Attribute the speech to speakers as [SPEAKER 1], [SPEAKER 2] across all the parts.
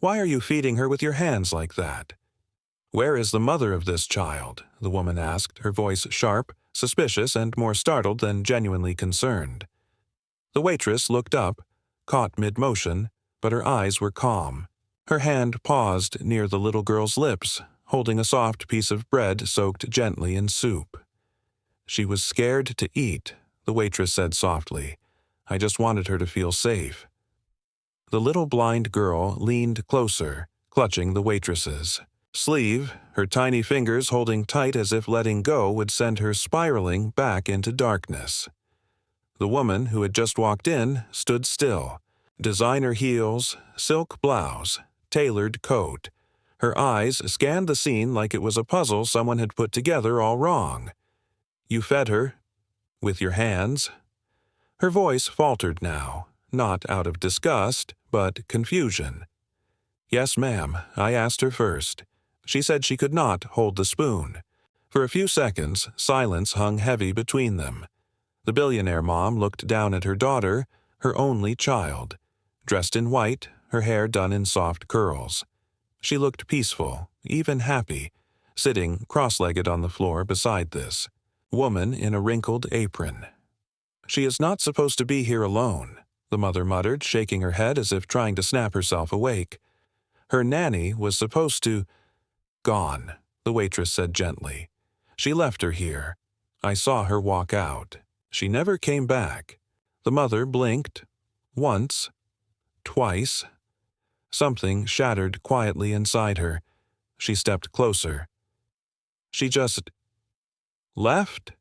[SPEAKER 1] Why are you feeding her with your hands like that?" "Where is the mother of this child?" the woman asked, her voice sharp, suspicious, and more startled than genuinely concerned. The waitress looked up, caught mid-motion, but her eyes were calm. Her hand paused near the little girl's lips, holding a soft piece of bread soaked gently in soup. "She was scared to eat," the waitress said softly. "I just wanted her to feel safe." The little blind girl leaned closer, clutching the waitress's sleeve, her tiny fingers holding tight as if letting go would send her spiraling back into darkness. The woman, who had just walked in, stood still. Designer heels, silk blouse, tailored coat. Her eyes scanned the scene like it was a puzzle someone had put together all wrong. "You fed her? With your hands?" Her voice faltered now, not out of disgust, but confusion. "Yes, ma'am. I asked her first. She said she could not hold the spoon." For a few seconds, silence hung heavy between them. The billionaire mom looked down at her daughter, her only child. Dressed in white, her hair done in soft curls. She looked peaceful, even happy, sitting cross-legged on the floor beside this woman in a wrinkled apron. "She is not supposed to be here alone," the mother muttered, shaking her head as if trying to snap herself awake. "Her nanny was supposed to—" "Gone," the waitress said gently. "She left her here. I saw her walk out. She never came back." The mother blinked. Once. Twice. Something shattered quietly inside her. She stepped closer. "She just left?"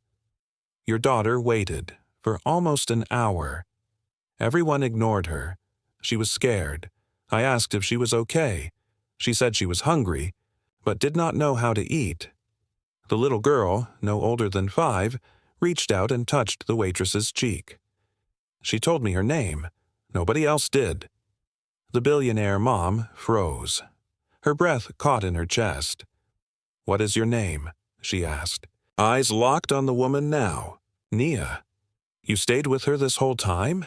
[SPEAKER 1] Your daughter waited for almost an hour. Everyone ignored her. She was scared. I asked if she was okay. She said she was hungry, but did not know how to eat. The little girl, no older than 5, reached out and touched the waitress's cheek. She told me her name. Nobody else did. The billionaire mom froze. Her breath caught in her chest. "What is your name?" she asked. Eyes locked on the woman now. "Nia. You stayed with her this whole time?"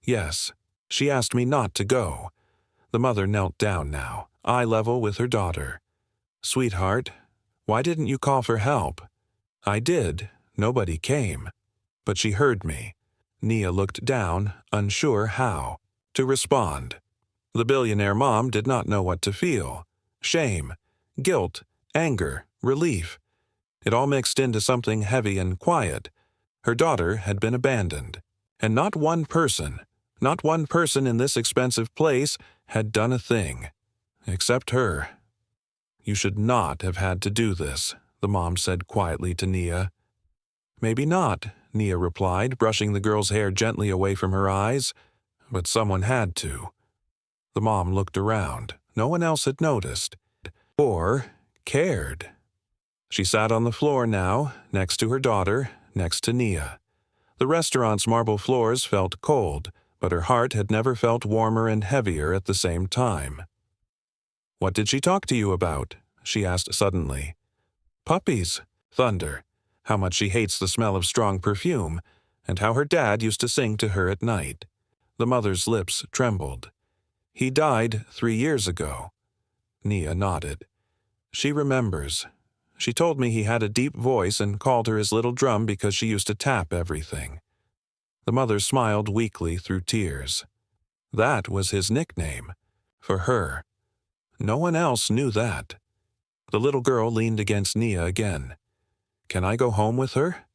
[SPEAKER 1] "Yes. She asked me not to go." The mother knelt down now, eye level with her daughter. "Sweetheart, why didn't you call for help?" "I did. Nobody came." But she heard me. Nia looked down, unsure how to respond. The billionaire mom did not know what to feel. Shame, guilt, anger, relief. It all mixed into something heavy and quiet. Her daughter had been abandoned. And not one person in this expensive place had done a thing. Except her. "You should not have had to do this," the mom said quietly to Nia. "Maybe not," Nia replied, brushing the girl's hair gently away from her eyes. "But someone had to." The mom looked around. No one else had noticed. Or cared. She sat on the floor now, next to her daughter, next to Nia. The restaurant's marble floors felt cold, but her heart had never felt warmer and heavier at the same time. "What did she talk to you about?" she asked suddenly. "Puppies, thunder, how much she hates the smell of strong perfume, and how her dad used to sing to her at night." The mother's lips trembled. "He died 3 years ago." Nia nodded. "She remembers. She told me he had a deep voice and called her his little drum because she used to tap everything." The mother smiled weakly through tears. That was his nickname. For her. No one else knew that. The little girl leaned against Nia again. "Can I go home with her?"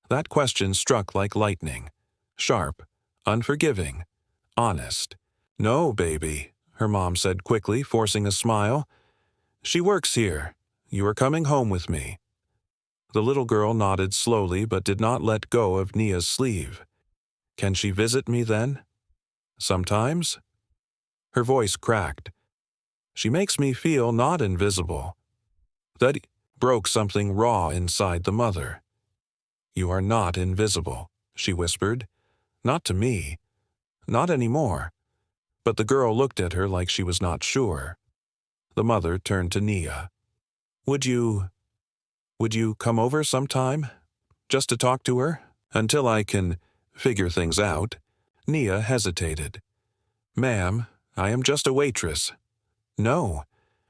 [SPEAKER 1] That question struck like lightning. Sharp, unforgiving, honest. "No, baby," her mom said quickly, forcing a smile. "She works here. You are coming home with me." The little girl nodded slowly but did not let go of Nia's sleeve. "Can she visit me then?" "Sometimes?" Her voice cracked. "She makes me feel not invisible." That broke something raw inside the mother. "You are not invisible," she whispered. "Not to me. Not anymore." But the girl looked at her like she was not sure. The mother turned to Nia. Would you come over sometime? Just to talk to her? Until I can figure things out." Nia hesitated. "Ma'am, I am just a waitress." No,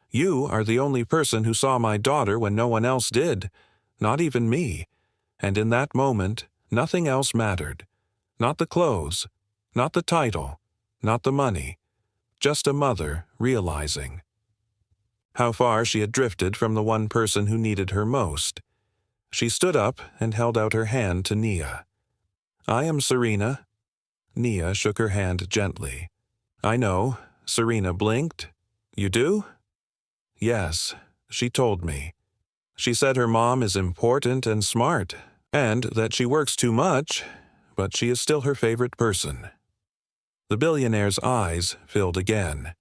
[SPEAKER 1] you are the only person who saw my daughter when no one else did, not even me. And in that moment, nothing else mattered. Not the clothes, not the title, not the money. Just a mother realizing how far she had drifted from the one person who needed her most. She stood up and held out her hand to Nia. I am Serena. Nia shook her hand gently. I know. Serena blinked. You do? Yes, she told me. She said her mom is important and smart, and that she works too much, but she is still her favorite person. The billionaire's eyes filled again.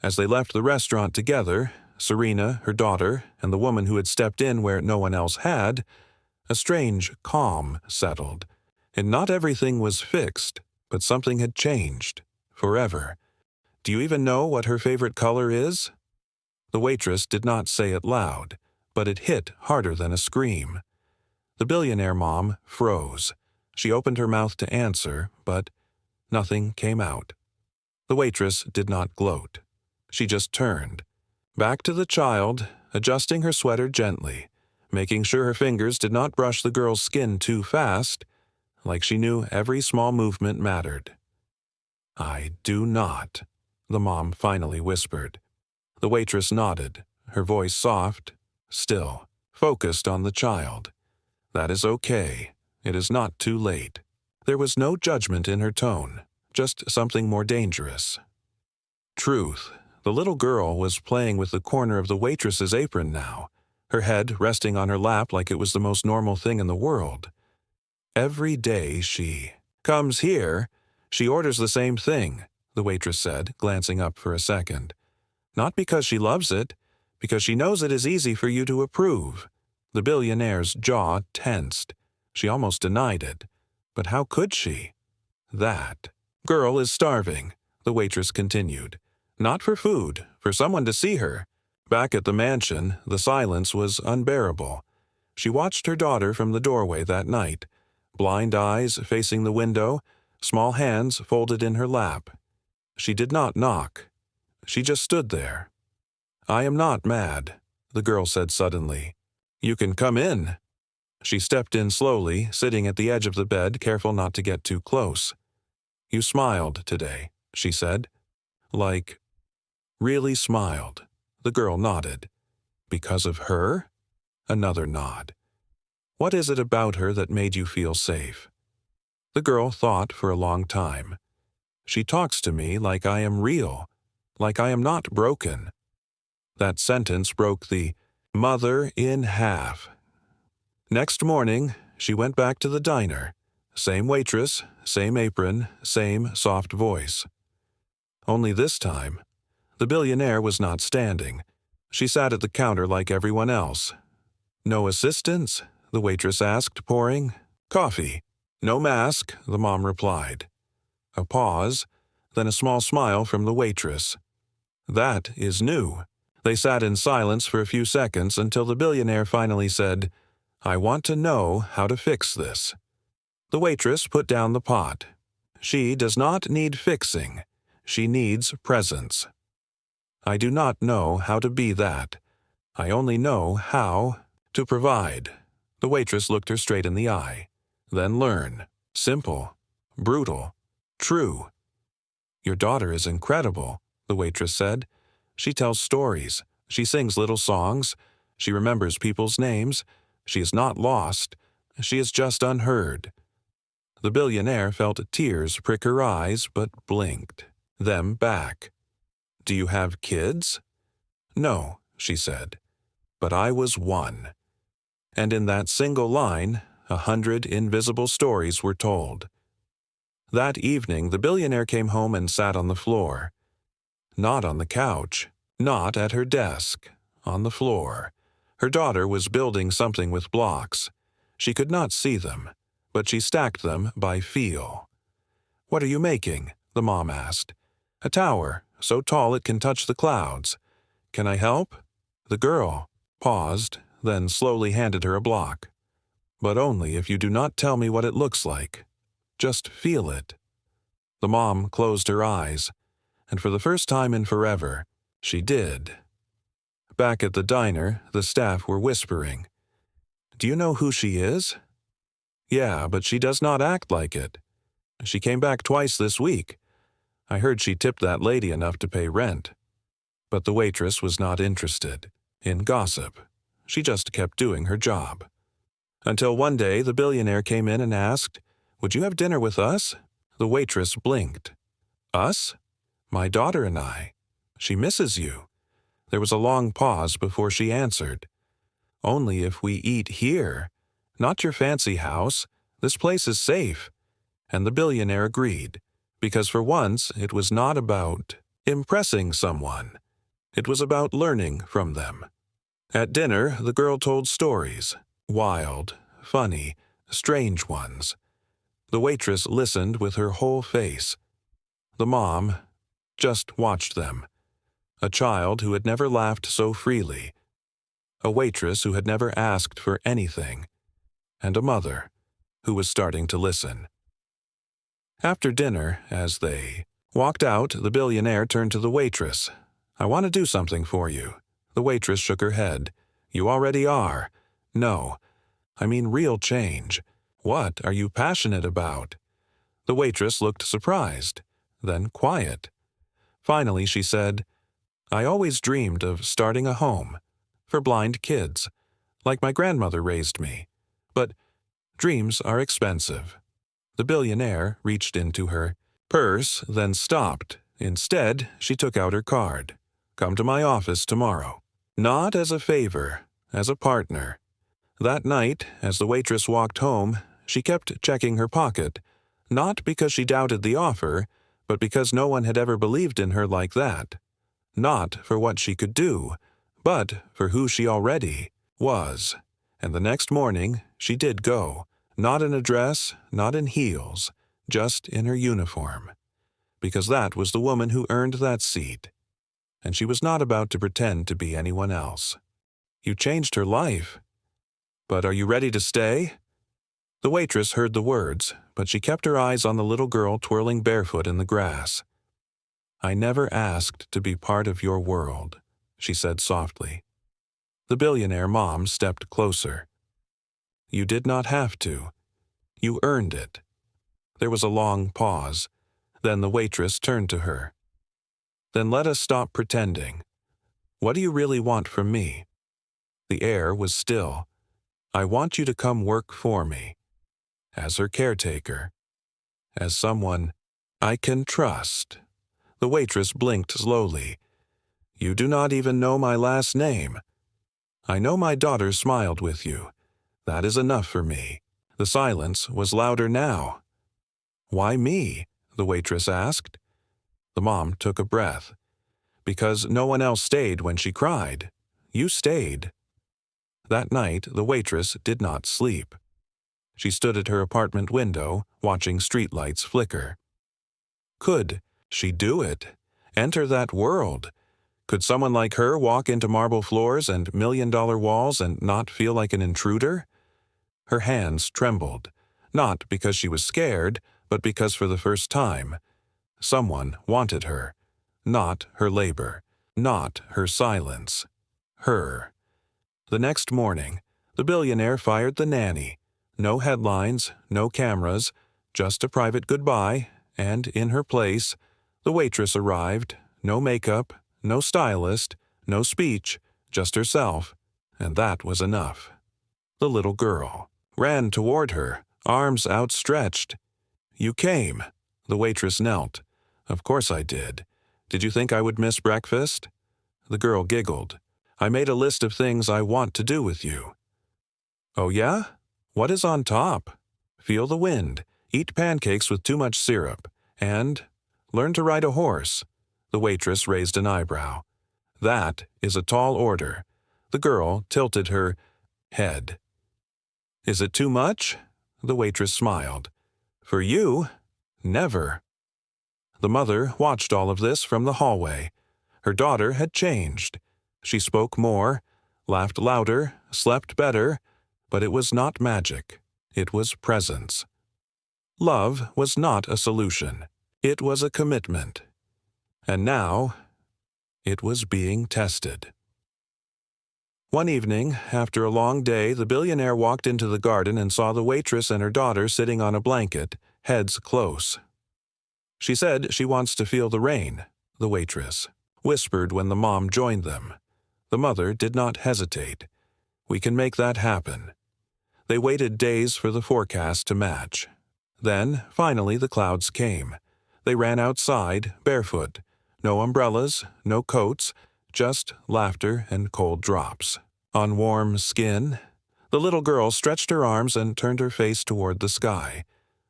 [SPEAKER 1] As they left the restaurant together, Serena, her daughter, and the woman who had stepped in where no one else had, a strange calm settled. And not everything was fixed, but something had changed, forever. Do you even know what her favorite color is? The waitress did not say it loud, but it hit harder than a scream. The billionaire mom froze. She opened her mouth to answer, but nothing came out. The waitress did not gloat. She just turned. Back to the child, adjusting her sweater gently, making sure her fingers did not brush the girl's skin too fast, like she knew every small movement mattered. I do not, the mom finally whispered. The waitress nodded, her voice soft, still, focused on the child. That is okay. It is not too late. There was no judgment in her tone, just something more dangerous. Truth. The little girl was playing with the corner of the waitress's apron now, her head resting on her lap like it was the most normal thing in the world. Every day she comes here, she orders the same thing, the waitress said, glancing up for a second. Not because she loves it, because she knows it is easy for you to approve. The billionaire's jaw tensed. She almost denied it. But how could she? That girl is starving, the waitress continued. Not for food, for someone to see her. Back at the mansion, the silence was unbearable. She watched her daughter from the doorway that night, blind eyes facing the window, small hands folded in her lap. She did not knock. She just stood there. I am not mad, the girl said suddenly. You can come in. She stepped in slowly, sitting at the edge of the bed, careful not to get too close. You smiled today, she said. Like, really smiled. The girl nodded. Because of her? Another nod. What is it about her that made you feel safe? The girl thought for a long time. She talks to me like I am real, like I am not broken. That sentence broke the mother in half. Next morning, she went back to the diner. Same waitress, same apron, same soft voice. Only this time, the billionaire was not standing. She sat at the counter like everyone else. No assistance? The waitress asked, pouring. Coffee. No mask, the mom replied. A pause, then a small smile from the waitress. That is new. They sat in silence for a few seconds until the billionaire finally said, I want to know how to fix this. The waitress put down the pot. She does not need fixing. She needs presence. I do not know how to be that. I only know how to provide. The waitress looked her straight in the eye. Then learn. Simple. Brutal. True. Your daughter is incredible, the waitress said. She tells stories. She sings little songs. She remembers people's names. She is not lost. She is just unheard. The billionaire felt tears prick her eyes, but blinked them back. Do you have kids? No, she said. But I was one. And in that single line, 100 invisible stories were told. That evening, the billionaire came home and sat on the floor. Not on the couch, not at her desk, on the floor. Her daughter was building something with blocks. She could not see them, but she stacked them by feel. What are you making? The mom asked. A tower, so tall it can touch the clouds. Can I help? The girl paused, then slowly handed her a block. But only if you do not tell me what it looks like. Just feel it. The mom closed her eyes, and for the first time in forever, She did. Back at the diner, the staff were whispering. "Do you know who she is?" "Yeah, but she does not act like it. She came back twice this week. I heard she tipped that lady enough to pay rent." But the waitress was not interested in gossip. She just kept doing her job. Until one day the billionaire came in and asked, "Would you have dinner with us?" The waitress blinked. "Us? My daughter and I. She misses you." There was a long pause before she answered. "Only if we eat here. Not your fancy house. This place is safe." And the billionaire agreed, because for once it was not about impressing someone. It was about learning from them. At dinner, the girl told stories, wild, funny, strange ones. The waitress listened with her whole face. The mom just watched them. A child who had never laughed so freely. A waitress who had never asked for anything. And a mother who was starting to listen. After dinner, as they walked out, the billionaire turned to the waitress. "I want to do something for you." The waitress shook her head. "You already are." "No, I mean real change. What are you passionate about?" The waitress looked surprised, then quiet. Finally she said, "I always dreamed of starting a home for blind kids, like my grandmother raised me. But dreams are expensive." The billionaire reached into her purse, then stopped. Instead, she took out her card. "Come to my office tomorrow." Not as a favor, as a partner. That night, as the waitress walked home, she kept checking her pocket, not because she doubted the offer, but because no one had ever believed in her like that. Not for what she could do, but for who she already was. And the next morning, she did go. Not in a dress, not in heels, just in her uniform. Because that was the woman who earned that seat. And she was not about to pretend to be anyone else. "You changed her life. But are you ready to stay?" The waitress heard the words, but she kept her eyes on the little girl twirling barefoot in the grass. "I never asked to be part of your world," she said softly. The billionaire mom stepped closer. "You did not have to. You earned it." There was a long pause. Then the waitress turned to her. "Then let us stop pretending. What do you really want from me?" The air was still. "I want you to come work for me. As her caretaker. As someone I can trust." The waitress blinked slowly. "You do not even know my last name." "I know my daughter smiled with you. That is enough for me." The silence was louder now. "Why me?" the waitress asked. The mom took a breath. "Because no one else stayed when she cried. You stayed." That night, the waitress did not sleep. She stood at her apartment window, watching streetlights flicker. Could she do it? Enter that world? Could someone like her walk into marble floors and million-dollar walls and not feel like an intruder? Her hands trembled, not because she was scared, but because for the first time, someone wanted her. Not her labor, not her silence. Her. The next morning, the billionaire fired the nanny. No headlines, no cameras, just a private goodbye, and in her place, the waitress arrived. No makeup, no stylist, no speech, just herself, and that was enough. The little girl ran toward her, arms outstretched. "You came." The waitress knelt. "Of course I did. Did you think I would miss breakfast?" The girl giggled. "I made a list of things I want to do with you." "Oh yeah? What is on top?" "Feel the wind, eat pancakes with too much syrup, and learn to ride a horse." The waitress raised an eyebrow. "That is a tall order." The girl tilted her head. "Is it too much?" The waitress smiled. "For you, never." The mother watched all of this from the hallway. Her daughter had changed. She spoke more, laughed louder, slept better, but it was not magic. It was presence. Love was not a solution. It was a commitment. And now, It was being tested. One evening, after a long day, the billionaire walked into the garden and saw the waitress and her daughter sitting on a blanket, heads close. "She said she wants to feel the rain," the waitress whispered when the mom joined them. The mother did not hesitate. "We can make that happen." They waited days for the forecast to match. Then, finally, the clouds came. They ran outside, barefoot. No umbrellas, no coats, just laughter and cold drops. On warm skin, the little girl stretched her arms and turned her face toward the sky.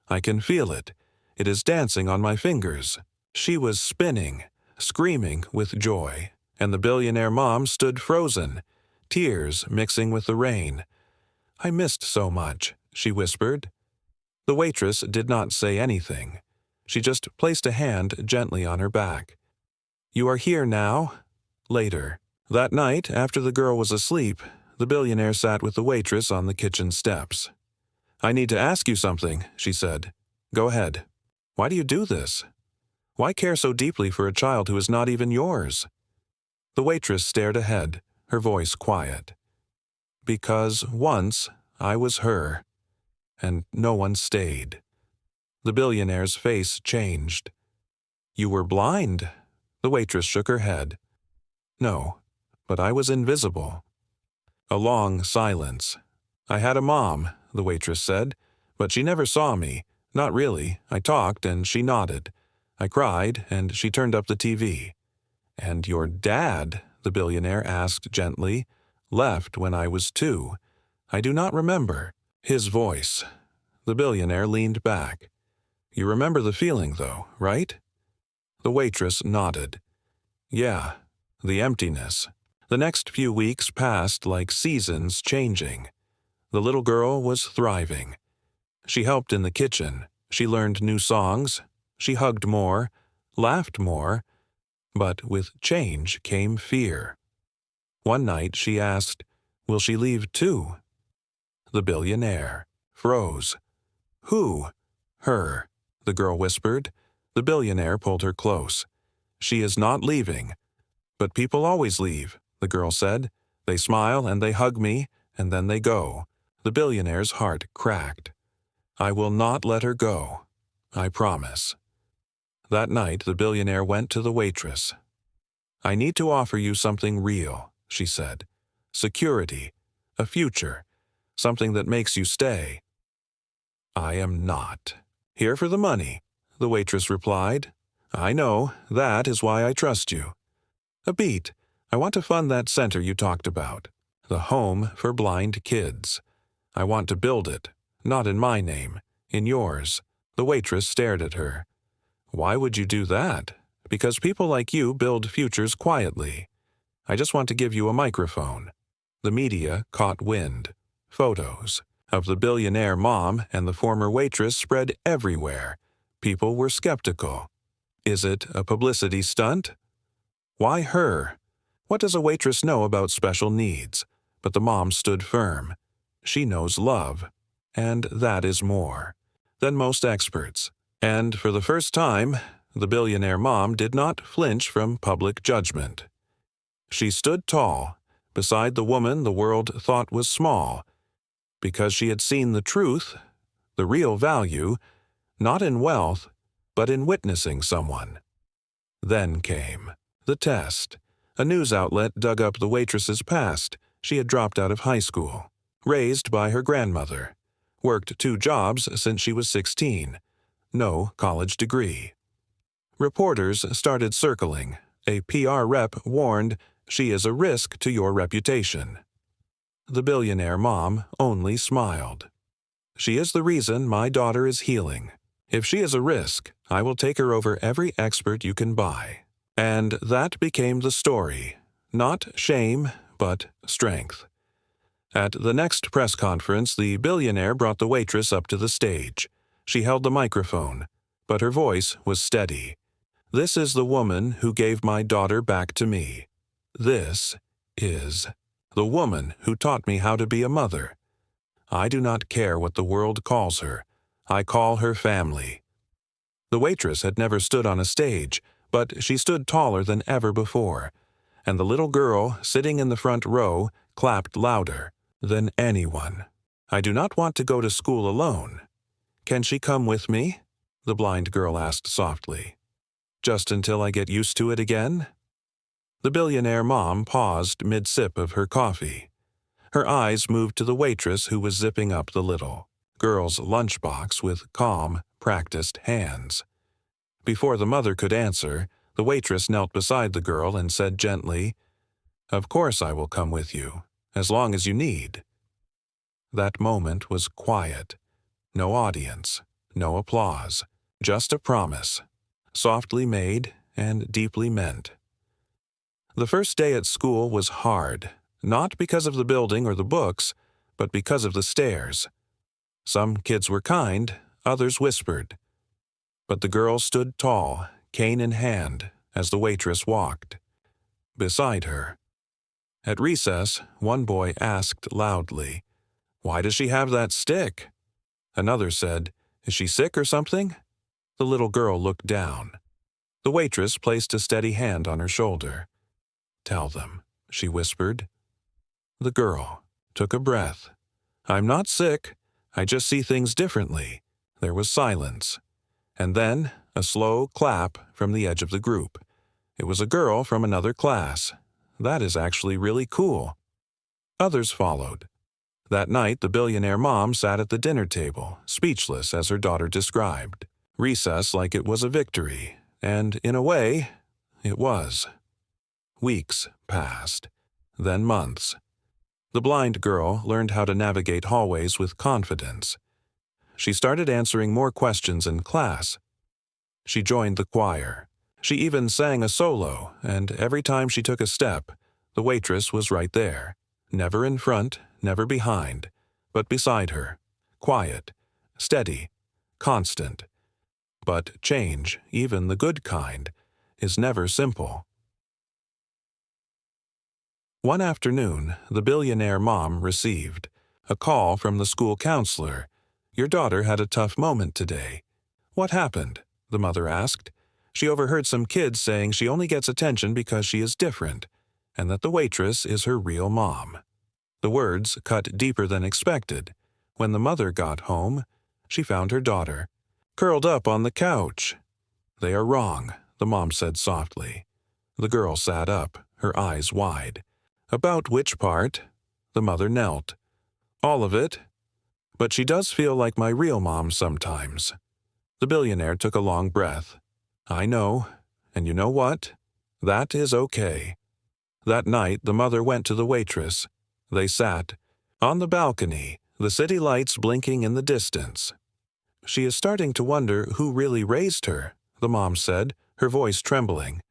[SPEAKER 1] "I can feel it. It is dancing on my fingers." She was spinning, screaming with joy, and the billionaire mom stood frozen, tears mixing with the rain. "I missed so much," she whispered. The waitress did not say anything. She just placed a hand gently on her back. "You are here now?" Later. That night, after the girl was asleep, the billionaire sat with the waitress on the kitchen steps. "I need to ask you something," she said. "Go ahead. Why do you do this? Why care so deeply for a child who is not even yours?" The waitress stared ahead, her voice quiet. "Because once I was her, and no one stayed." The billionaire's face changed. "You were blind?" The waitress shook her head. "No, but I was invisible." A long silence. "I had a mom," the waitress said, "but she never saw me. Not really. I talked, and she nodded. I cried, and she turned up the TV. And your dad," the billionaire asked gently, "left when I was 2. I do not remember." His voice. The billionaire leaned back. "You remember the feeling, though, right?" The waitress nodded. "Yeah, the emptiness." The next few weeks passed like seasons changing. The little girl was thriving. She helped in the kitchen. She learned new songs. She hugged more, laughed more. But with change came fear. One night she asked, "Will she leave too?" The billionaire froze. "Who?" "Her," the girl whispered. The billionaire pulled her close. "She is not leaving." "But people always leave," the girl said. "They smile and they hug me, and then they go." The billionaire's heart cracked. "I will not let her go. I promise." That night the billionaire went to the waitress. "I need to offer you something real," she said. "Security, a future, something that makes you stay." "I am not here for the money," the waitress replied. "I know, that is why I trust you." "A beat. I want to fund that center you talked about, the home for blind kids. I want to build it, not in my name, in yours." The waitress stared at her. "Why would you do that?" "Because people like you build futures quietly. I just want to give you a microphone." The media caught wind. Photos of the billionaire mom and the former waitress spread everywhere. People were skeptical. Is it a publicity stunt? Why her? What does a waitress know about special needs? But the mom stood firm. She knows love, and that is more than most experts. And for the first time, the billionaire mom did not flinch from public judgment. She stood tall, beside the woman the world thought was small, because she had seen the truth, the real value, not in wealth, but in witnessing someone. Then came the test. A news outlet dug up the waitress's past. She had dropped out of high school, raised by her grandmother, worked 2 jobs since she was 16, no college degree. Reporters started circling. A PR rep warned, "She is a risk to your reputation." The billionaire mom only smiled. "She is the reason my daughter is healing. If she is a risk, I will take her over every expert you can buy." And that became the story. Not shame, but strength. At the next press conference, the billionaire brought the waitress up to the stage. She held the microphone, but her voice was steady. "This is the woman who gave my daughter back to me. This is the woman who taught me how to be a mother. I do not care what the world calls her. I call her family." The waitress had never stood on a stage, but she stood taller than ever before. and the little girl sitting in the front row clapped louder than anyone. "I do not want to go to school alone. Can she come with me?" the blind girl asked softly. "Just until I get used to it again?" The billionaire mom paused mid-sip of her coffee. Her eyes moved to the waitress who was zipping up the little girl's lunchbox with calm, practiced hands. Before the mother could answer, the waitress knelt beside the girl and said gently, "Of course I will come with you, as long as you need." That moment was quiet. No audience, no applause, just a promise, softly made and deeply meant. The first day at school was hard, not because of the building or the books, but because of the stairs. Some kids were kind, others whispered. But the girl stood tall, cane in hand, as the waitress walked beside her. At recess, one boy asked loudly, "Why does she have that stick?" Another said, "Is she sick or something?" The little girl looked down. The waitress placed a steady hand on her shoulder. "Tell them," she whispered. The girl took a breath. "I'm not sick. I just see things differently." There was silence. And then a slow clap from the edge of the group. It was a girl from another class. "That is actually really cool." Others followed. That night, the billionaire mom sat at the dinner table, speechless as her daughter described. Recess like it was a victory, and in a way, it was. Weeks passed, then months. The blind girl learned how to navigate hallways with confidence. She started answering more questions in class. She joined the choir. She even sang a solo, and every time she took a step, the waitress was right there, never in front, never behind, but beside her, quiet, steady, constant. But change, even the good kind, is never simple. One afternoon, the billionaire mom received a call from the school counselor. "Your daughter had a tough moment today." "What happened?" the mother asked. She overheard some kids saying she only gets attention because she is different, and that the waitress is her real mom. The words cut deeper than expected. When the mother got home, she found her daughter curled up on the couch. "They are wrong," the mom said softly. The girl sat up, her eyes wide. "About which part?" The mother knelt. "All of it. But she does feel like my real mom sometimes." The billionaire took a long breath. "I know, and you know what? That is okay." That night, the mother went to the waitress. They sat on the balcony, the city lights blinking in the distance. "She is starting to wonder who really raised her," the mom said, her voice trembling.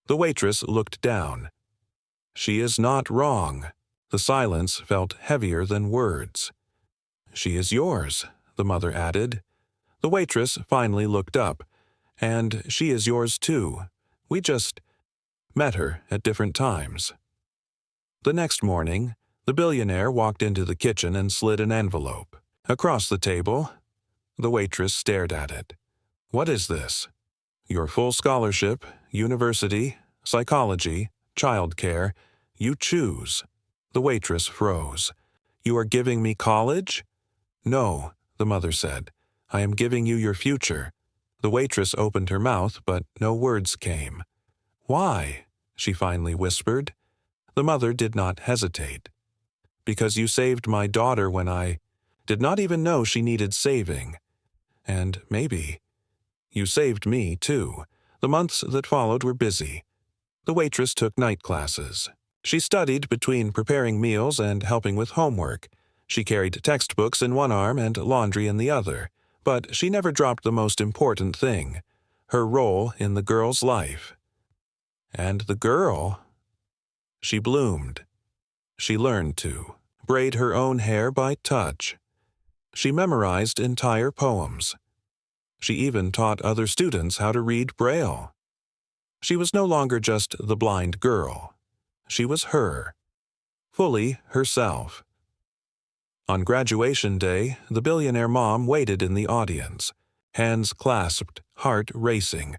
[SPEAKER 1] The waitress looked down. "She is not wrong." The silence felt heavier than words. "She is yours," the mother added. The waitress finally looked up. "And she is yours too. We just met her at different times." The next morning, the billionaire walked into the kitchen and slid an envelope across the table. The waitress stared at it. "What is this?" "Your full scholarship, university, psychology, childcare. You choose." The waitress froze. "You are giving me college?" "No," the mother said. "I am giving you your future." The waitress opened her mouth, but no words came. "Why?" she finally whispered. The mother did not hesitate. "Because you saved my daughter when I did not even know she needed saving. And maybe you saved me, too." The months that followed were busy. The waitress took night classes. She studied between preparing meals and helping with homework. She carried textbooks in one arm and laundry in the other, but she never dropped the most important thing, her role in the girl's life. And the girl, she bloomed. She learned to braid her own hair by touch. She memorized entire poems. She even taught other students how to read Braille. She was no longer just the blind girl. She was her, fully herself. On graduation day, the billionaire mom waited in the audience, hands clasped, heart racing.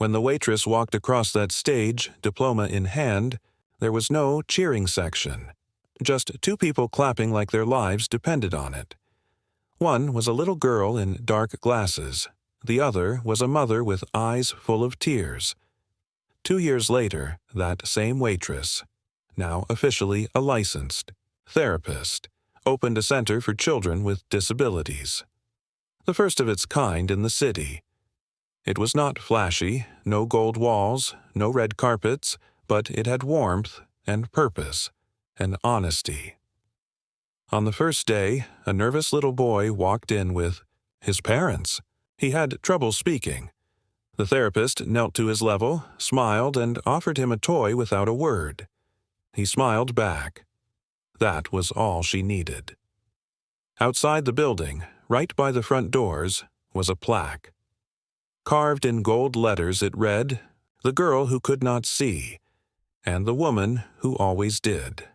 [SPEAKER 1] When the waitress walked across that stage, diploma in hand, there was no cheering section. Just two people clapping like their lives depended on it. One was a little girl in dark glasses. The other was a mother with eyes full of tears. 2 years later, that same waitress, now officially a licensed therapist, opened a center for children with disabilities. The first of its kind in the city. It was not flashy, no gold walls, no red carpets, but it had warmth and purpose and honesty. On the first day, a nervous little boy walked in with his parents. He had trouble speaking. The therapist knelt to his level, smiled, and offered him a toy without a word. He smiled back. That was all she needed. Outside the building, right by the front doors, was a plaque. Carved in gold letters it read, "The girl who could not see, and the woman who always did."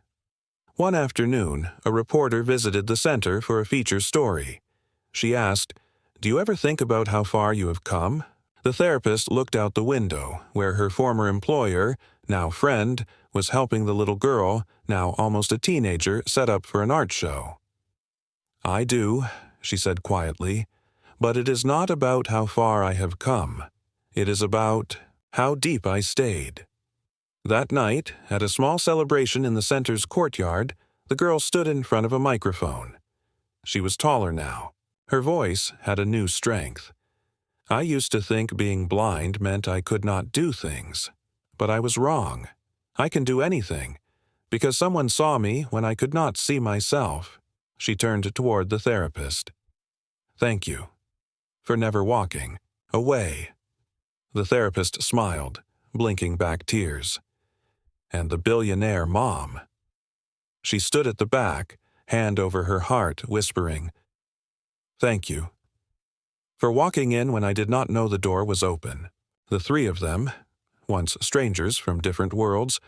[SPEAKER 1] One afternoon, a reporter visited the center for a feature story. She asked, "Do you ever think about how far you have come?" The therapist looked out the window, where her former employer, now friend, was helping the little girl, now almost a teenager, set up for an art show. "I do," she said quietly, "but it is not about how far I have come. It is about how deep I stayed." That night, at a small celebration in the center's courtyard, the girl stood in front of a microphone. She was taller now. Her voice had a new strength. "I used to think being blind meant I could not do things. But I was wrong. I can do anything, because someone saw me when I could not see myself." She turned toward the therapist. "Thank you for never walking away." The therapist smiled, blinking back tears. And the billionaire mom. She stood at the back, hand over her heart, whispering, "Thank you for walking in when I did not know the door was open." The three of them, once strangers from different worlds,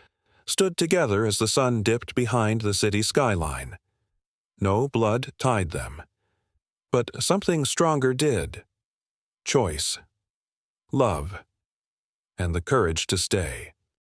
[SPEAKER 1] stood together as the sun dipped behind the city skyline. No blood tied them. But something stronger did. Choice, love, and the courage to stay.